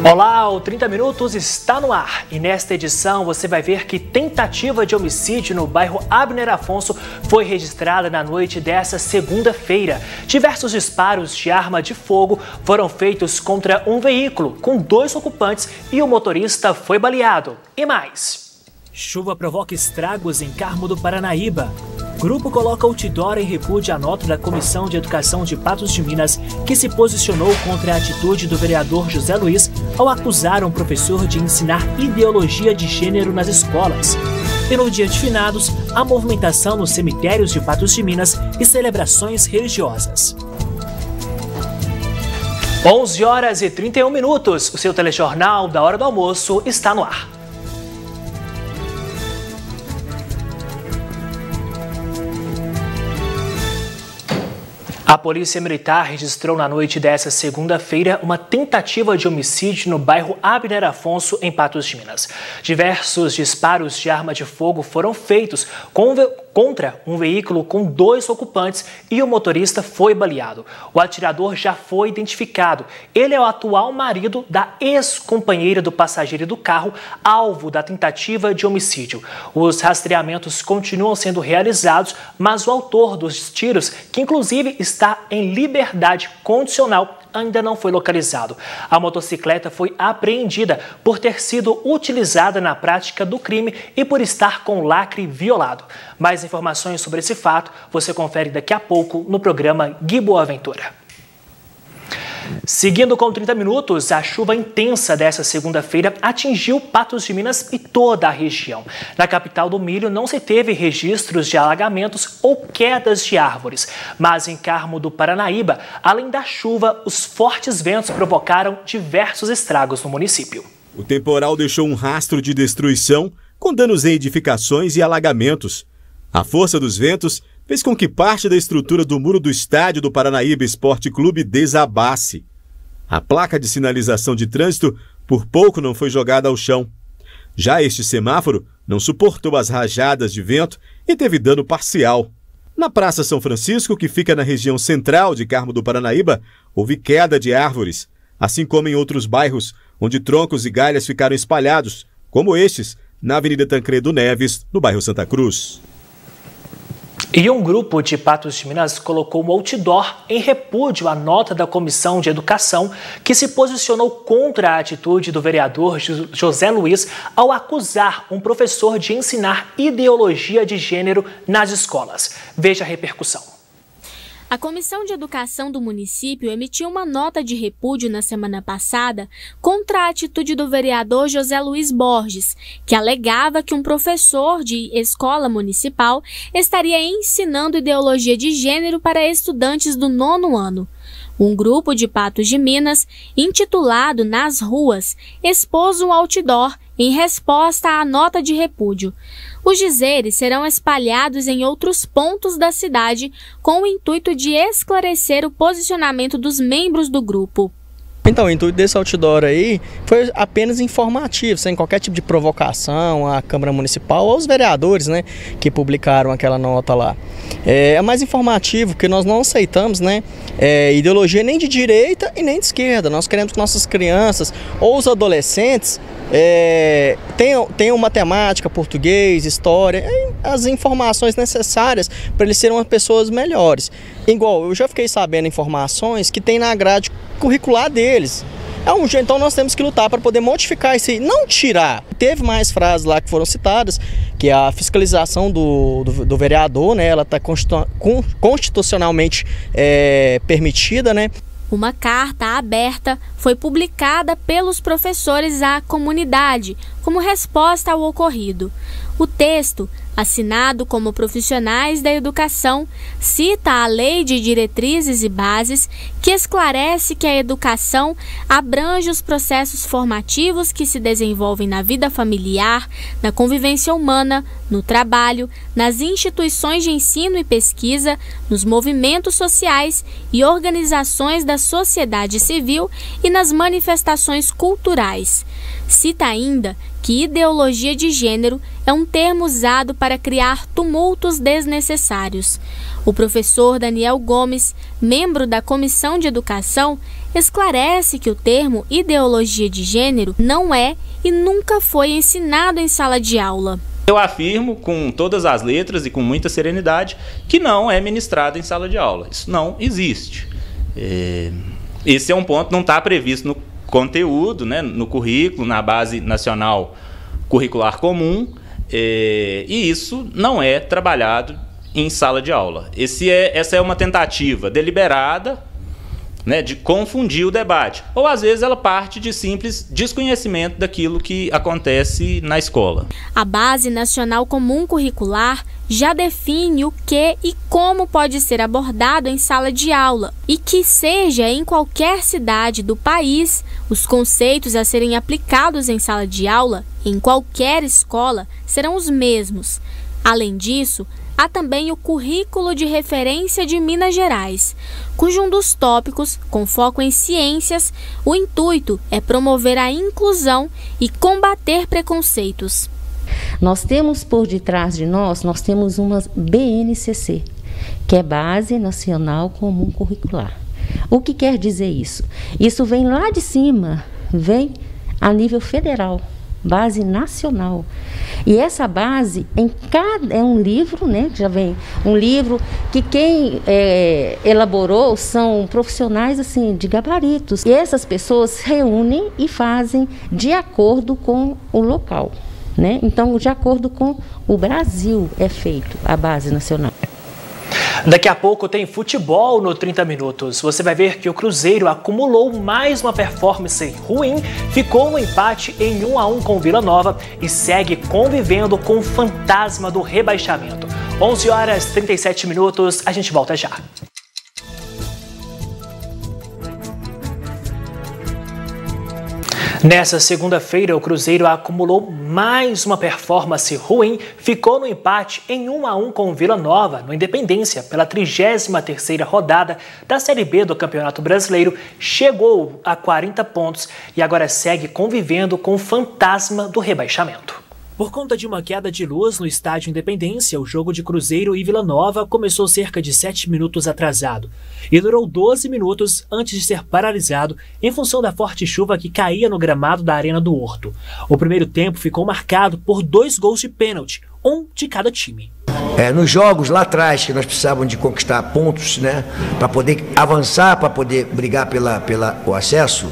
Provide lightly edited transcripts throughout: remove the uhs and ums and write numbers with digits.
Olá, o 30 Minutos está no ar e nesta edição você vai ver que tentativa de homicídio no bairro Abner Afonso foi registrada na noite dessa segunda-feira. Diversos disparos de arma de fogo foram feitos contra um veículo com 2 ocupantes e o motorista foi baleado. E mais. Chuva provoca estragos em Carmo do Paranaíba. Grupo coloca outdoor em repúdio à nota da Comissão de Educação de Patos de Minas, que se posicionou contra a atitude do vereador José Luiz ao acusar um professor de ensinar ideologia de gênero nas escolas. E no dia de finados, a movimentação nos cemitérios de Patos de Minas e celebrações religiosas. 11h31, o seu telejornal da hora do almoço está no ar. A Polícia Militar registrou na noite dessa segunda-feira uma tentativa de homicídio no bairro Abner Afonso, em Patos de Minas. Diversos disparos de arma de fogo foram feitos contra um veículo com 2 ocupantes e o motorista foi baleado. O atirador já foi identificado. Ele é o atual marido da ex-companheira do passageiro do carro, alvo da tentativa de homicídio. Os rastreamentos continuam sendo realizados, mas o autor dos tiros, que inclusive está em liberdade condicional, ainda não foi localizado. A motocicleta foi apreendida por ter sido utilizada na prática do crime e por estar com o lacre violado. Mais informações sobre esse fato você confere daqui a pouco no programa Gui Boaventura. Seguindo com 30 minutos, a chuva intensa dessa segunda-feira atingiu Patos de Minas e toda a região. Na capital do milho não se teve registros de alagamentos ou quedas de árvores, mas em Carmo do Paranaíba, além da chuva, os fortes ventos provocaram diversos estragos no município. O temporal deixou um rastro de destruição, com danos em edificações e alagamentos. A força dos ventos fez com que parte da estrutura do muro do estádio do Paranaíba Esporte Clube desabasse. A placa de sinalização de trânsito por pouco não foi jogada ao chão. Já este semáforo não suportou as rajadas de vento e teve dano parcial. Na Praça São Francisco, que fica na região central de Carmo do Paranaíba, houve queda de árvores, assim como em outros bairros, onde troncos e galhas ficaram espalhados, como estes, na Avenida Tancredo Neves, no bairro Santa Cruz. E um grupo de Patos de Minas colocou um outdoor em repúdio à nota da Comissão de Educação, que se posicionou contra a atitude do vereador José Luiz ao acusar um professor de ensinar ideologia de gênero nas escolas. Veja a repercussão. A Comissão de Educação do município emitiu uma nota de repúdio na semana passada contra a atitude do vereador José Luiz Borges, que alegava que um professor de escola municipal estaria ensinando ideologia de gênero para estudantes do 9º ano. Um grupo de Patos de Minas, intitulado Nas Ruas, expôs um outdoor em resposta à nota de repúdio. Os dizeres serão espalhados em outros pontos da cidade com o intuito de esclarecer o posicionamento dos membros do grupo. Então, o intuito desse outdoor aí foi apenas informativo, sem qualquer tipo de provocação à Câmara Municipal ou aos vereadores, né, que publicaram aquela nota lá. É mais informativo, porque nós não aceitamos, né, ideologia nem de direita e nem de esquerda. Nós queremos que nossas crianças ou os adolescentes tenham matemática, português, história, as informações necessárias para eles serem pessoas melhores. Igual, eu já fiquei sabendo informações que tem na grade curricular deles. Então nós temos que lutar para poder modificar isso aí, não tirar. Teve mais frases lá que foram citadas, que a fiscalização do vereador, né, ela está constitucionalmente permitida, né? Uma carta aberta foi publicada pelos professores à comunidade como resposta ao ocorrido. O texto, assinado como profissionais da educação, cita a Lei de Diretrizes e Bases, que esclarece que a educação abrange os processos formativos que se desenvolvem na vida familiar, na convivência humana, no trabalho, nas instituições de ensino e pesquisa, nos movimentos sociais e organizações da sociedade civil e nas manifestações culturais. Cita ainda que ideologia de gênero é um termo usado para para criar tumultos desnecessários. O professor Daniel Gomes, membro da Comissão de Educação, esclarece que o termo ideologia de gênero não é e nunca foi ensinado em sala de aula. Eu afirmo com todas as letras e com muita serenidade que não é ministrado em sala de aula. Isso não existe. Esse é um ponto que não está previsto no conteúdo, né, no currículo, na Base Nacional Curricular Comum, e isso não é trabalhado em sala de aula. Essa é uma tentativa deliberada, né, de confundir o debate. Ou, às vezes, ela parte de simples desconhecimento daquilo que acontece na escola. A Base Nacional Comum Curricular já define o que e como pode ser abordado em sala de aula e que seja em qualquer cidade do país, os conceitos a serem aplicados em sala de aula, em qualquer escola, serão os mesmos. Além disso, há também o Currículo de Referência de Minas Gerais, cujo um dos tópicos, com foco em ciências, o intuito é promover a inclusão e combater preconceitos. Nós temos por detrás de nós temos uma BNCC, que é Base Nacional Comum Curricular. O que quer dizer isso? Isso vem lá de cima, vem a nível federal. Base nacional. E essa base, é um livro, né? Já vem um livro que quem elaborou são profissionais assim, de gabaritos. E essas pessoas se reúnem e fazem de acordo com o local, né? Então, de acordo com o Brasil é feito a base nacional. Daqui a pouco tem futebol no 30 Minutos. Você vai ver que o Cruzeiro acumulou mais uma performance ruim, ficou no empate em 1-1 com Vila Nova e segue convivendo com o fantasma do rebaixamento. 11h37, a gente volta já. Nessa segunda-feira, o Cruzeiro acumulou mais uma performance ruim, ficou no empate em 1-1 com o Vila Nova, no Independência, pela 33ª rodada da Série B do Campeonato Brasileiro, chegou a 40 pontos e agora segue convivendo com o fantasma do rebaixamento. Por conta de uma queda de luz no estádio Independência, o jogo de Cruzeiro e Vila Nova começou cerca de 7 minutos atrasado e durou 12 minutos antes de ser paralisado em função da forte chuva que caía no gramado da Arena do Horto. O primeiro tempo ficou marcado por 2 gols de pênalti, um de cada time. Nos jogos lá atrás, que nós precisávamos de conquistar pontos, né, para poder avançar, para poder brigar pelo acesso,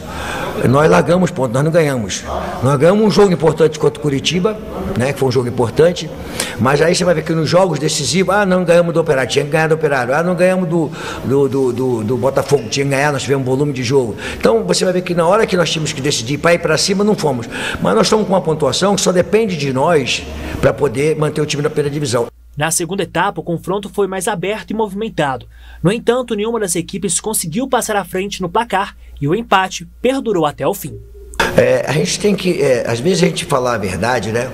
nós largamos pontos, nós não ganhamos. Nós ganhamos um jogo importante contra o Curitiba, né, que foi um jogo importante, mas aí você vai ver que nos jogos decisivos, não ganhamos do Operário, tinha que ganhar do Operário, não ganhamos do Botafogo, tinha que ganhar, nós tivemos volume de jogo. Então você vai ver que na hora que nós tínhamos que decidir para ir para cima, não fomos. Mas nós estamos com uma pontuação que só depende de nós para poder manter o time na primeira divisão. Na segunda etapa, o confronto foi mais aberto e movimentado. No entanto, nenhuma das equipes conseguiu passar à frente no placar e o empate perdurou até o fim. A gente tem que, às vezes a gente falar a verdade, né?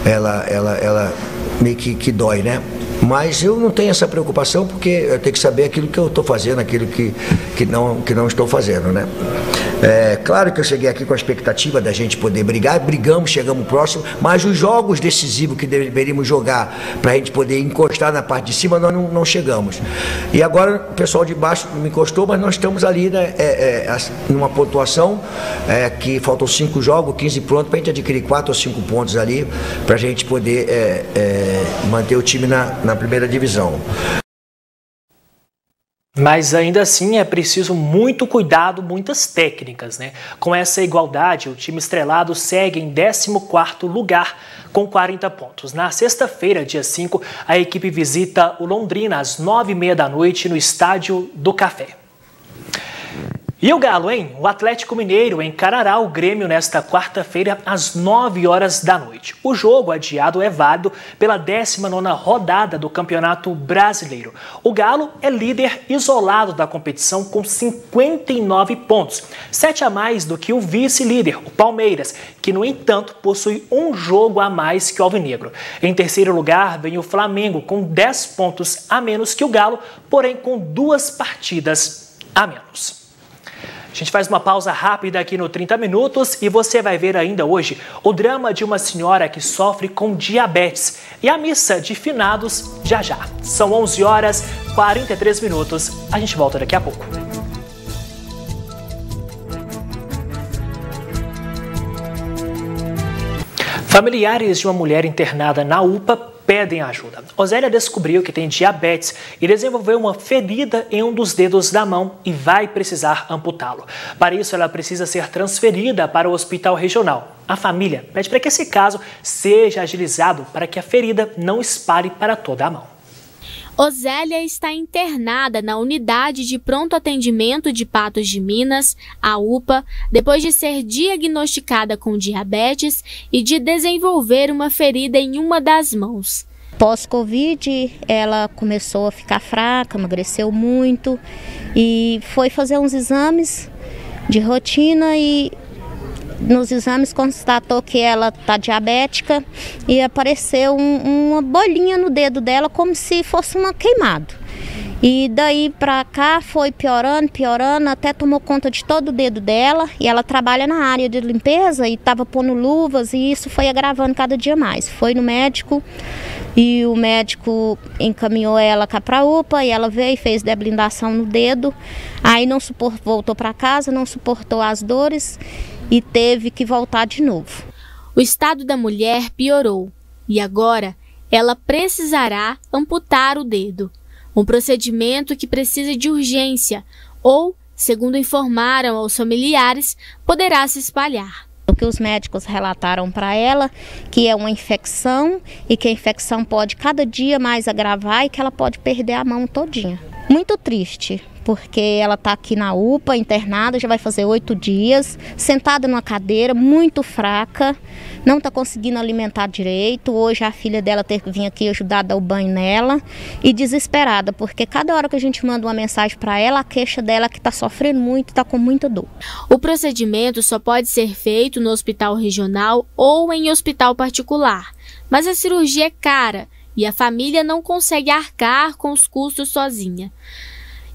Ela meio que dói, né? Mas eu não tenho essa preocupação porque eu tenho que saber aquilo que eu estou fazendo, aquilo que não estou fazendo, né? Claro que eu cheguei aqui com a expectativa da gente poder brigar, brigamos, chegamos próximo, mas os jogos decisivos que deveríamos jogar para a gente poder encostar na parte de cima, nós não chegamos. E agora o pessoal de baixo não me encostou, mas nós estamos ali, né, numa pontuação que faltam 5 jogos, 15 pronto, para a gente adquirir 4 ou 5 pontos ali, para a gente poder manter o time na primeira divisão. Mas ainda assim é preciso muito cuidado, muitas técnicas, né? Com essa igualdade, o time estrelado segue em 14º lugar com 40 pontos. Na sexta-feira, dia 5, a equipe visita o Londrina às 9h30 da noite no Estádio do Café. E o Galo, hein? O Atlético Mineiro encarará o Grêmio nesta quarta-feira às 9h da noite. O jogo adiado é válido pela 19ª rodada do Campeonato Brasileiro. O Galo é líder isolado da competição com 59 pontos, 7 a mais do que o vice-líder, o Palmeiras, que, no entanto, possui um jogo a mais que o Alvinegro. Em terceiro lugar vem o Flamengo com 10 pontos a menos que o Galo, porém com 2 partidas a menos. gente faz uma pausa rápida aqui no 30 Minutos e você vai ver ainda hoje o drama de uma senhora que sofre com diabetes e a missa de finados já já. São 11h43. A gente volta daqui a pouco. Familiares de uma mulher internada na UPA pedem ajuda. Osélia descobriu que tem diabetes e desenvolveu uma ferida em um dos dedos da mão e vai precisar amputá-lo. Para isso, ela precisa ser transferida para o hospital regional. A família pede para que esse caso seja agilizado para que a ferida não espalhe para toda a mão. Osélia está internada na unidade de pronto atendimento de Patos de Minas, a UPA, depois de ser diagnosticada com diabetes e de desenvolver uma ferida em uma das mãos. Pós-Covid, ela começou a ficar fraca, emagreceu muito e foi fazer uns exames de rotina e nos exames constatou que ela está diabética e apareceu uma bolinha no dedo dela como se fosse uma queimado. E daí para cá foi piorando, até tomou conta de todo o dedo dela e ela trabalha na área de limpeza e estava pondo luvas e isso foi agravando cada dia mais. Foi no médico e o médico encaminhou ela cá para a UPA e ela veio e fez deblindação no dedo, aí voltou para casa, não suportou as dores e teve que voltar de novo. O estado da mulher piorou e agora ela precisará amputar o dedo. Um procedimento que precisa de urgência ou, segundo informaram aos familiares, poderá se espalhar. O que os médicos relataram para ela, que é uma infecção e que a infecção pode cada dia mais agravar e que ela pode perder a mão todinha. Muito triste, porque ela está aqui na UPA, internada, já vai fazer 8 dias, sentada numa cadeira, muito fraca, não está conseguindo alimentar direito. Hoje a filha dela teve que vir aqui ajudar a dar o banho nela e desesperada, porque cada hora que a gente manda uma mensagem para ela, a queixa dela é que está sofrendo muito, está com muita dor. O procedimento só pode ser feito no hospital regional ou em hospital particular, mas a cirurgia é cara e a família não consegue arcar com os custos sozinha.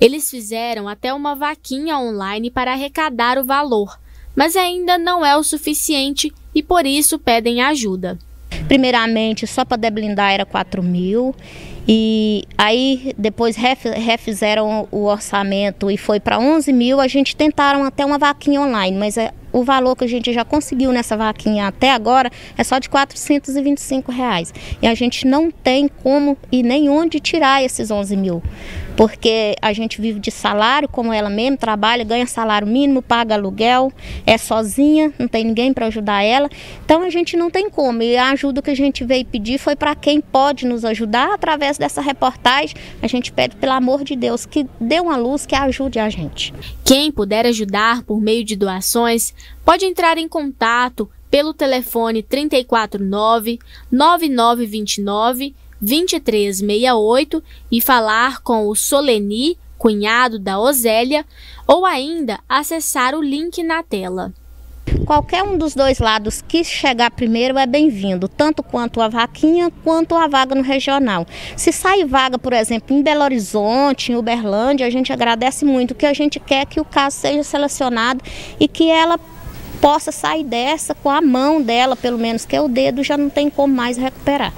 Eles fizeram até uma vaquinha online para arrecadar o valor, mas ainda não é o suficiente e por isso pedem ajuda. Primeiramente, só para deblindar era 4.000 e aí depois refizeram o orçamento e foi para 11.000. A gente tentaram até uma vaquinha online, mas o valor que a gente já conseguiu nessa vaquinha até agora é só de R$ 425. E a gente não tem como e nem onde tirar esses 11.000. Porque a gente vive de salário, como ela mesmo trabalha, ganha salário mínimo, paga aluguel, é sozinha, não tem ninguém para ajudar ela. Então a gente não tem como. E a ajuda que a gente veio pedir foi para quem pode nos ajudar. Através dessa reportagem, a gente pede, pelo amor de Deus, que dê uma luz, que ajude a gente. Quem puder ajudar por meio de doações, pode entrar em contato pelo telefone 349-9929-2368 e falar com o Soleni, cunhado da Osélia, ou ainda acessar o link na tela. Qualquer um dos dois lados que chegar primeiro é bem-vindo, tanto quanto a vaquinha quanto a vaga no regional. Se sair vaga, por exemplo, em Belo Horizonte, em Uberlândia, a gente agradece muito. O que a gente quer é que o caso seja selecionado e que ela possa sair dessa com a mão dela, pelo menos, que o dedo já não tem como mais recuperar.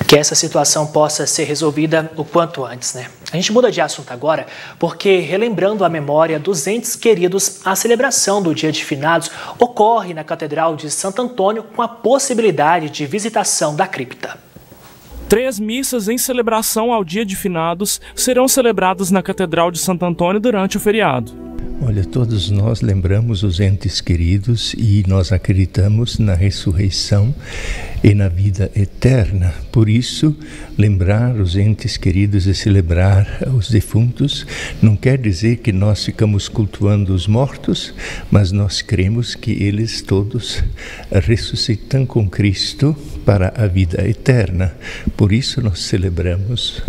Que essa situação possa ser resolvida o quanto antes, né? A gente muda de assunto agora, porque relembrando a memória dos entes queridos, a celebração do Dia de Finados ocorre na Catedral de Santo Antônio com a possibilidade de visitação da cripta. 3 missas em celebração ao Dia de Finados serão celebradas na Catedral de Santo Antônio durante o feriado. Olha, todos nós lembramos os entes queridos e nós acreditamos na ressurreição e na vida eterna. Por isso, lembrar os entes queridos e celebrar os defuntos não quer dizer que nós ficamos cultuando os mortos, mas nós cremos que eles todos ressuscitam com Cristo para a vida eterna. Por isso nós celebramos,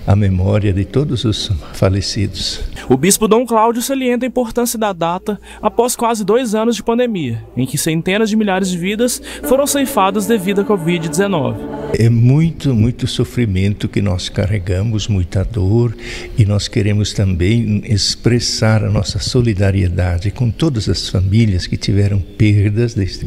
a memória de todos os falecidos. O bispo Dom Cláudio Celiano salienta a importância da data após quase 2 anos de pandemia, em que centenas de milhares de vidas foram ceifadas devido à Covid-19. É muito sofrimento que nós carregamos, muita dor, e nós queremos também expressar a nossa solidariedade com todas as famílias que tiveram perdas nesse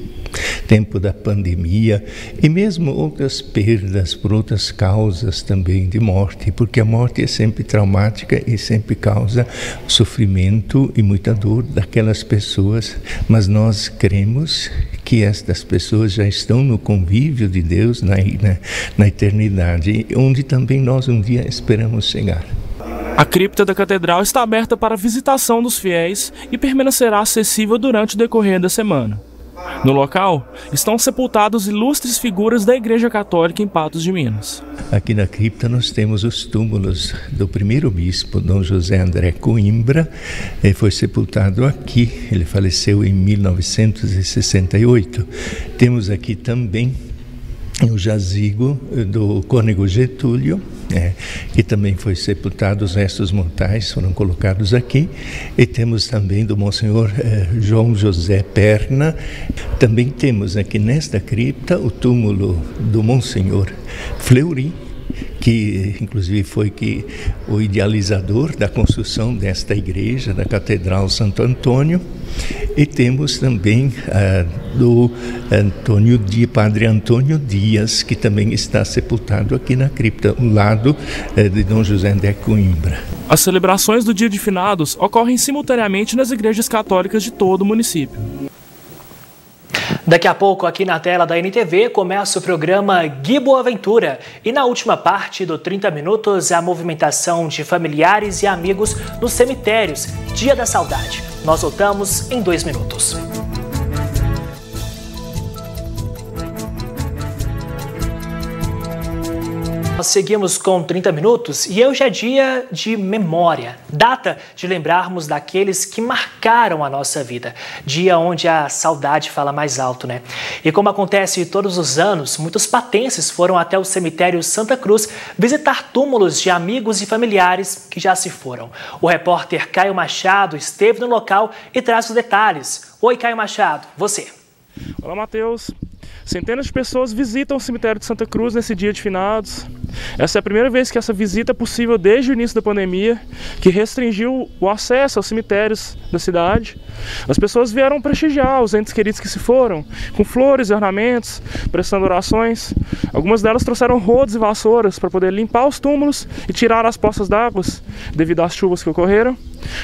tempo da pandemia, e mesmo outras perdas por outras causas também de morte, porque a morte é sempre traumática e sempre causa sofrimento e muita dor daquelas pessoas, mas nós cremos que estas pessoas já estão no convívio de Deus na eternidade, onde também nós um dia esperamos chegar. A cripta da catedral está aberta para a visitação dos fiéis e permanecerá acessível durante o decorrer da semana. No local, estão sepultadas ilustres figuras da Igreja Católica em Patos de Minas. Aqui na cripta nós temos os túmulos do primeiro bispo, Dom José André Coimbra. Ele foi sepultado aqui, ele faleceu em 1968. Temos aqui também o jazigo do cônego Getúlio, que também foi sepultado, os restos mortais foram colocados aqui. E temos também do Monsenhor João José Perna. Também temos aqui nesta cripta o túmulo do Monsenhor Fleury, que inclusive foi o idealizador da construção desta igreja, da Catedral Santo Antônio. E temos também do Padre Antônio Dias, que também está sepultado aqui na cripta, ao lado de Dom José André Coimbra. As celebrações do Dia de Finados ocorrem simultaneamente nas igrejas católicas de todo o município. Daqui a pouco, aqui na tela da NTV, começa o programa Gui Boaventura. E na última parte do 30 Minutos, a movimentação de familiares e amigos nos cemitérios. Dia da Saudade. Nós voltamos em 2 minutos. Nós seguimos com 30 minutos e hoje é dia de memória, data de lembrarmos daqueles que marcaram a nossa vida, dia onde a saudade fala mais alto, né? E como acontece todos os anos, muitos patenses foram até o cemitério Santa Cruz visitar túmulos de amigos e familiares que já se foram. O repórter Caio Machado esteve no local e traz os detalhes. Oi, Caio Machado, você. Olá, Matheus. Centenas de pessoas visitam o cemitério de Santa Cruz nesse dia de finados. Essa é a primeira vez que essa visita é possível desde o início da pandemia, que restringiu o acesso aos cemitérios da cidade. As pessoas vieram prestigiar os entes queridos que se foram, com flores e ornamentos, prestando orações. Algumas delas trouxeram rodos e vassouras para poder limpar os túmulos e tirar as poças d'água devido às chuvas que ocorreram.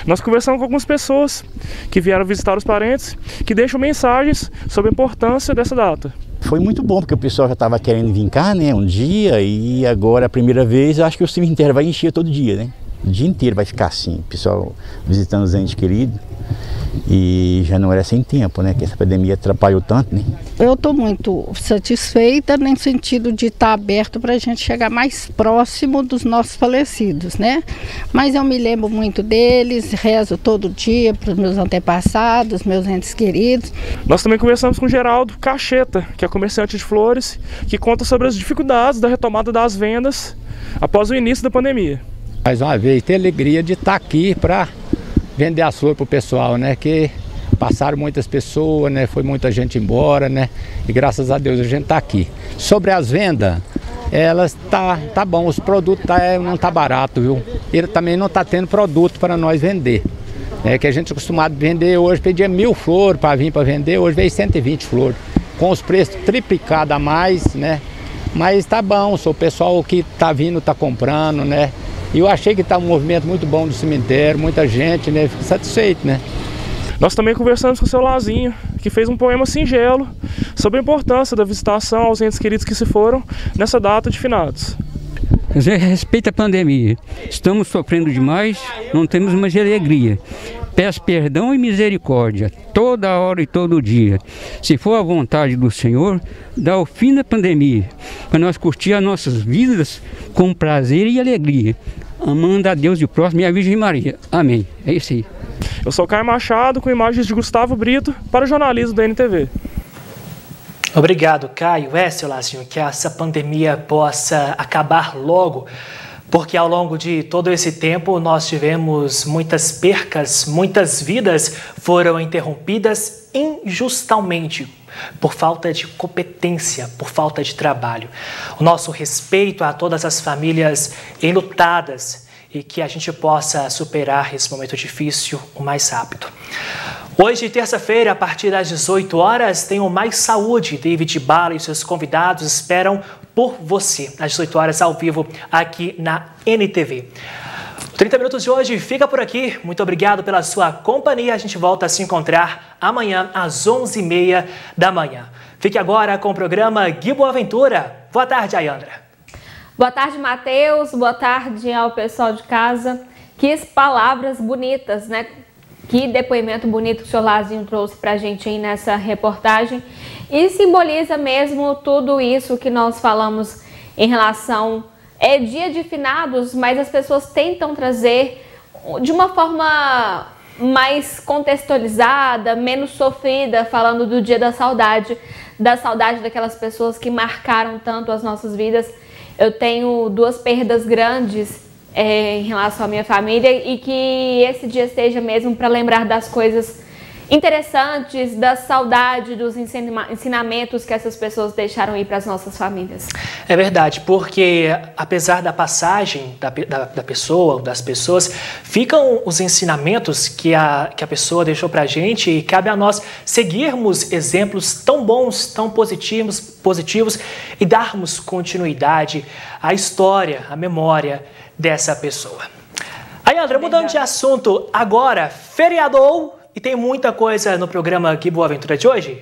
Nós conversamos com algumas pessoas que vieram visitar os parentes, que deixam mensagens sobre a importância dessa data. Foi muito bom, porque o pessoal já estava querendo vir cá, né, um dia, e agora a primeira vez, eu acho que o cemitério vai encher todo dia, né? O dia inteiro vai ficar assim, o pessoal visitando os entes queridos. E já não era sem tempo, né? Que essa pandemia atrapalhou tanto, né? Eu estou muito satisfeita no sentido de estar aberto para a gente chegar mais próximo dos nossos falecidos, né? Mas eu me lembro muito deles, rezo todo dia para os meus antepassados, meus entes queridos. Nós também conversamos com o Geraldo Cacheta, que é comerciante de flores, que conta sobre as dificuldades da retomada das vendas após o início da pandemia. Mais uma vez, ter alegria de estar aqui para vender as flores para o pessoal, né? Que passaram muitas pessoas, né? Foi muita gente embora, né? E graças a Deus a gente está aqui. Sobre as vendas, elas tá bom, os produtos não tá barato, viu? Ele também não tá tendo produto para nós vender. Que a gente é acostumado a vender hoje, pedia 1000 flores para vir para vender, hoje veio 120 flores. Com os preços triplicados a mais, né? Mas tá bom, o pessoal que tá vindo tá comprando, né? E eu achei que está um movimento muito bom do cemitério, muita gente, né? Fico satisfeito, né? Nós também conversamos com o seu Lazinho, que fez um poema singelo sobre a importância da visitação aos entes queridos que se foram nessa data de finados. Respeita a pandemia. Estamos sofrendo demais, não temos mais alegria. Peço perdão e misericórdia, toda hora e todo dia. Se for a vontade do Senhor, dá o fim da pandemia, para nós curtir as nossas vidas com prazer e alegria, amando a Deus e o próximo e a Virgem Maria. Amém. É isso aí. Eu sou Caio Machado, com imagens de Gustavo Brito, para o jornalismo da NTV. Obrigado, Caio. Seu Lazinho, que essa pandemia possa acabar logo. Porque ao longo de todo esse tempo nós tivemos muitas percas, muitas vidas foram interrompidas injustamente, por falta de competência, por falta de trabalho. O nosso respeito a todas as famílias enlutadas e que a gente possa superar esse momento difícil o mais rápido. Hoje, terça-feira, a partir das 18 horas, tem o Mais Saúde. David Bala e seus convidados esperam por você, às 18 horas, ao vivo, aqui na NTV. 30 Minutos de hoje fica por aqui. Muito obrigado pela sua companhia. A gente volta a se encontrar amanhã, às 11h30 da manhã. Fique agora com o programa Gui Boaventura. Boa tarde, Ayandra. Boa tarde, Matheus. Boa tarde ao pessoal de casa. Que palavras bonitas, né? Que depoimento bonito que o senhor Lazinho trouxe pra gente aí nessa reportagem. E simboliza mesmo tudo isso que nós falamos em relação... É dia de finados, mas as pessoas tentam trazer de uma forma mais contextualizada, menos sofrida, falando do dia da saudade daquelas pessoas que marcaram tanto as nossas vidas. Eu tenho 2 perdas grandes em relação à minha família e que esse dia seja mesmo para lembrar das coisas interessantes, da saudade, dos ensinamentos que essas pessoas deixaram aí para as nossas famílias. É verdade, porque apesar da passagem da pessoa, das pessoas, ficam os ensinamentos que a pessoa deixou para a gente e cabe a nós seguirmos exemplos tão bons, tão positivos e darmos continuidade à história, à memória dessa pessoa. Ayandra, mudando de assunto agora, feriadou. E tem muita coisa no programa Que Boa Aventura de hoje?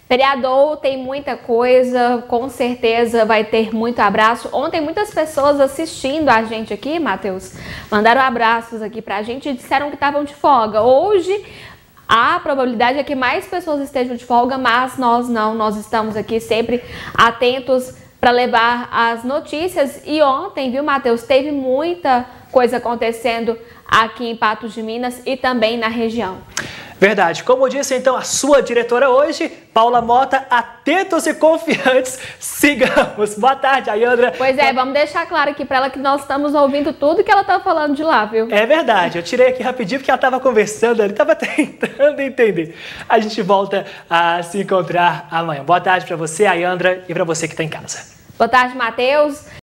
Feriadou, tem muita coisa, com certeza vai ter muito abraço. Ontem muitas pessoas assistindo a gente aqui, Matheus, mandaram abraços aqui pra gente e disseram que estavam de folga. Hoje a probabilidade é que mais pessoas estejam de folga, mas nós não, nós estamos aqui sempre atentos para levar as notícias. E ontem, viu, Matheus, teve muita coisa acontecendo aqui em Patos de Minas e também na região. Verdade. Como disse então a sua diretora hoje, Paula Mota, atentos e confiantes, sigamos. Boa tarde, Ayandra. Pois é, vamos deixar claro aqui para ela que nós estamos ouvindo tudo que ela está falando de lá, viu? É verdade. Eu tirei aqui rapidinho porque ela estava conversando, ele estava tentando entender. A gente volta a se encontrar amanhã. Boa tarde para você, Ayandra, e para você que está em casa. Boa tarde, Matheus.